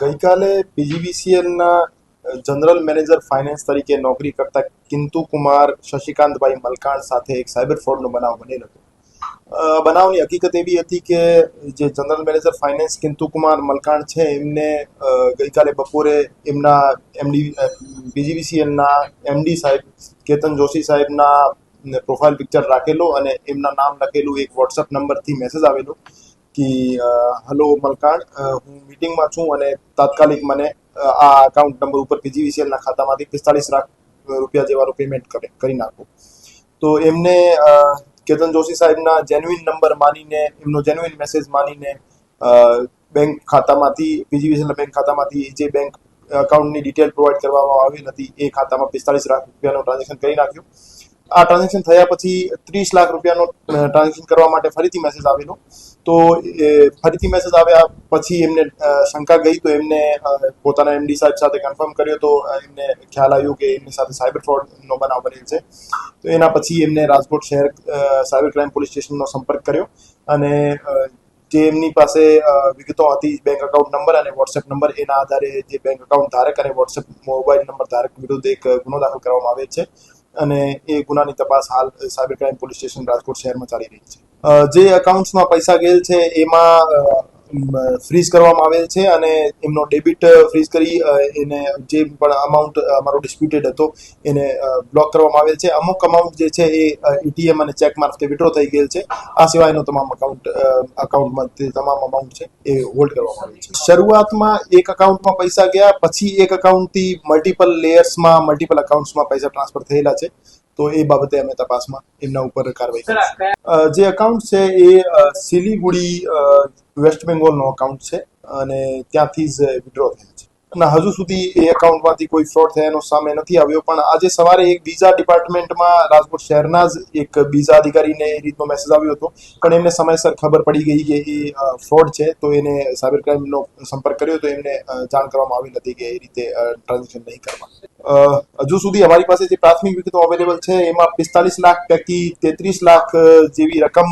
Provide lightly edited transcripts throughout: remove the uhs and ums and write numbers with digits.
ગઈકાલે પીજીવીસીએલના general manager finance તરીકે નોકરી કરતા કિંતુ કુમાર શશિકાંતભાઈ મલકાણ સાથે એક સાયબર ફ્રોડનો બનાવ બનેલ હતો. બનાવની હકીકત એવી હતી કે જે જનરલ મેનેજર ફાઇનાન્સ કિંતુ કુમાર મલકાણ છે એમને ગઈકાલે બપોરે એમના પીજીવીસીએલના એમડી સાહેબ કેતન જોશી સાહેબના પ્રોફાઇલ પિક્ચર રાખેલો અને એમના નામ લખેલું એક વોટ્સઅપ નંબરથી મેસેજ આવેલો કે હલો મલકાણ, હું મીટિંગમાં છું અને તાત્કાલિક મને આ અકાઉન્ટ નંબર ઉપર પીજીવીસીએલના ખાતામાંથી 45 લાખ રૂપિયા જેવાનું પેમેન્ટ કરી નાખો. તો એમને કેતન જોશી સાહેબના જેન્યુઇન નંબર માનીને, એમનો જેન્યુઇન મેસેજ માનીને બેંક ખાતામાંથી, પીજીવીસીએલના બેંક ખાતામાંથી જે બેંક અકાઉન્ટની ડિટેલ પ્રોવાઈડ કરવામાં આવેલ હતી એ ખાતામાં 45 લાખ રૂપિયાનું ટ્રાન્ઝેક્શન કરી નાખ્યું. આ ટ્રાન્ઝેક્શન થયા પછી 30 લાખ રૂપિયાનો ટ્રાન્ઝેક્શન કરવા માટે ફરીથી મેસેજ આવેલો. તો ફરીથી મેસેજ આવ્યા પછી એમને શંકા ગઈ, તો એમને પોતાના એમડી સાહેબ સાથે કન્ફર્મ કર્યો. તો એમને ખ્યાલ આવ્યો કે એમની સાથે સાયબર ફ્રોડનો બનાવ બનેલ છે. તો એના પછી એમને રાજકોટ શહેર સાયબર ક્રાઇમ પોલીસ સ્ટેશનનો સંપર્ક કર્યો અને જે એમની પાસે વિગતો હતી, બેંક અકાઉન્ટ નંબર અને વોટ્સએપ નંબર, એના આધારે જે બેંક અકાઉન્ટ ધારક અને વોટ્સએપ મોબાઈલ નંબર ધારક વિરુદ્ધ એક ગુનો દાખલ કરવામાં આવે છે અને એ ગુનાની તપાસ હાલ cyber crime police station Rajkot શહેરમાં ચાલી રહી છે. જે અકાઉન્ટ્સમાં પૈસા ગયેલ છે એમાં ફ્રીઝ કરવામાં આવેલ છે અને એમનો ડેબિટ ફ્રીઝ કરી એને જે પણ અમાઉન્ટ અમારો ડિસ્પ્યુટેડ હતો એને બ્લોક કરવામાં આવેલ છે. અમુક અમાઉન્ટ જે છે એ એટીએમ અને ચેક મારફતે વિડ્રો થઈ ગયેલ છે. આ સિવાયનો તમામ અકાઉન્ટમાં તમામ અમાઉન્ટ છે એ હોલ્ડ કરવામાં આવેલ છે. શરૂઆતમાં એક અકાઉન્ટમાં પૈસા ગયા, પછી એક અકાઉન્ટથી મલ્ટિપલ લેયર્સમાં, મલ્ટિપલ અકાઉન્ટ્સમાં પૈસા ટ્રાન્સફર થયેલા છે. તો એ બાબતે અમે તપાસમાં એમના ઉપર કાર્યવાહી કરીશું. જે અકાઉન્ટ છે એ સિલીગુડી વેસ્ટ બેંગોલનો અકાઉન્ટ છે અને ત્યાંથી જ વિડ્રો થયેલ છે અને હજુ સુધી એ એકાઉન્ટમાંથી કોઈ ફ્રોડ થયાનો સામે નથી આવ્યો. પણ આજે સવારે એક બીજા ડિપાર્ટમેન્ટમાં રાજકોટ શહેરના જ એક બીજા અધિકારીને એ રીતનો મેસેજ આવ્યો હતો, પણ એમને સમયસર ખબર પડી ગઈ કે એ ફ્રોડ છે. તો એને સાયબર ક્રાઇમનો સંપર્ક કર્યો તો એમને જાણ કરવામાં આવી હતી કે એ રીતે ટ્રાન્ઝેક્શન નહીં કરવા. હજુ સુધી અમારી પાસે જે પ્રાથમિક વિગતો અવેલેબલ છે એમાં 45 લાખ પૈકી 33 લાખ જેવી રકમ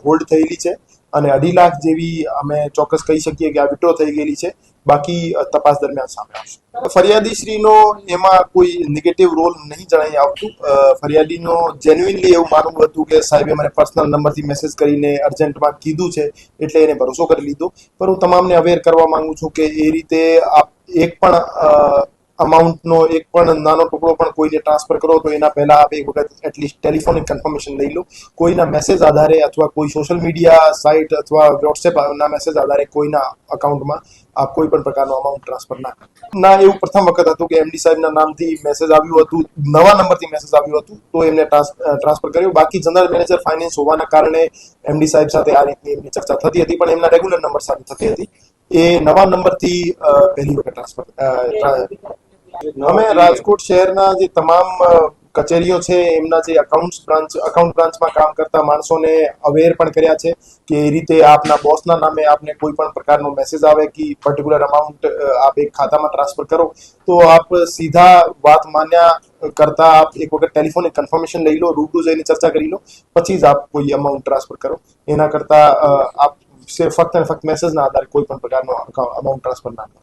હોલ્ડ થયેલી છે અને 2.5 લાખ જેવી અમે ચોક્કસ કહી શકીએ કે આ વિડ્રો થઈ ગયેલી છે. બાકી તપાસ દરમિયાન સામે આવશે. ફરિયાદીશ્રીનો એમાં કોઈ નેગેટિવ રોલ નહીં જણાઈ આવતું. ફરિયાદીનો જેન્યુઇનલી એવું માનવું હતું કે સાહેબે મને પર્સનલ નંબરથી મેસેજ કરીને અર્જન્ટમાં કીધું છે એટલે એને ભરોસો કરી લીધો. પણ હું તમામને અવેર કરવા માંગુ છું કે એ રીતે આપ એક પણ અમાઉન્ટનો એક પણ નાનો ટુકડો પણ કોઈને ટ્રાન્સફર કરો તો એના પહેલા આપ એક વખત એટલીસ્ટ ટેલિફોનિક કન્ફર્મેશન લઈ લો. કોઈના મેસેજ આધારે અથવા કોઈ સોશિયલ મીડિયા સાઇટ અથવા વોટ્સએપના મેસેજ આધારે કોઈના અકાઉન્ટમાં આપ કોઈ પણ પ્રકારનો અમાઉન્ટ ટ્રાન્સફર ના. એવું પ્રથમ વખત હતું કે એમડી સાહેબના નામથી મેસેજ આવ્યું હતું, નવા નંબરથી મેસેજ આવ્યું હતું, તો એમને ટ્રાન્સફર કર્યું. બાકી જનરલ મેનેજર ફાઇનાન્સ હોવાના કારણે એમડી સાહેબ સાથે આ રીતની એમની ચર્ચા થતી હતી, પણ એમના રેગ્યુલર નંબર સાથે થતી હતી. એ નવા નંબરથી પહેલી વખત ટ્રાન્સફર. અમે રાજકોટ શહેરના જે તમામ કચેરીઓ છે એમના જે અકાઉન્ટ બ્રાન્ચમાં કામ કરતા માણસોને અવેર પણ કર્યા છે કે એ રીતે આપના બોસના નામે આપને કોઈ પણ પ્રકારનો મેસેજ આવે કે પર્ટિક્યુલર અમાઉન્ટ આપ એક ખાતામાં ટ્રાન્સફર કરો તો આપ સીધા વાત માન્યા કરતા આપ એક વખત ટેલિફોનિક કન્ફર્મેશન લઈ લો, રૂબરૂ જઈને ચર્ચા કરી લો, પછી જ આપ કોઈ અમાઉન્ટ ટ્રાન્સફર કરો. એના કરતા આપ ફક્ત અને ફક્ત મેસેજના આધારે કોઈ પણ પ્રકારનો અમાઉન્ટ ટ્રાન્સફર ના કરો.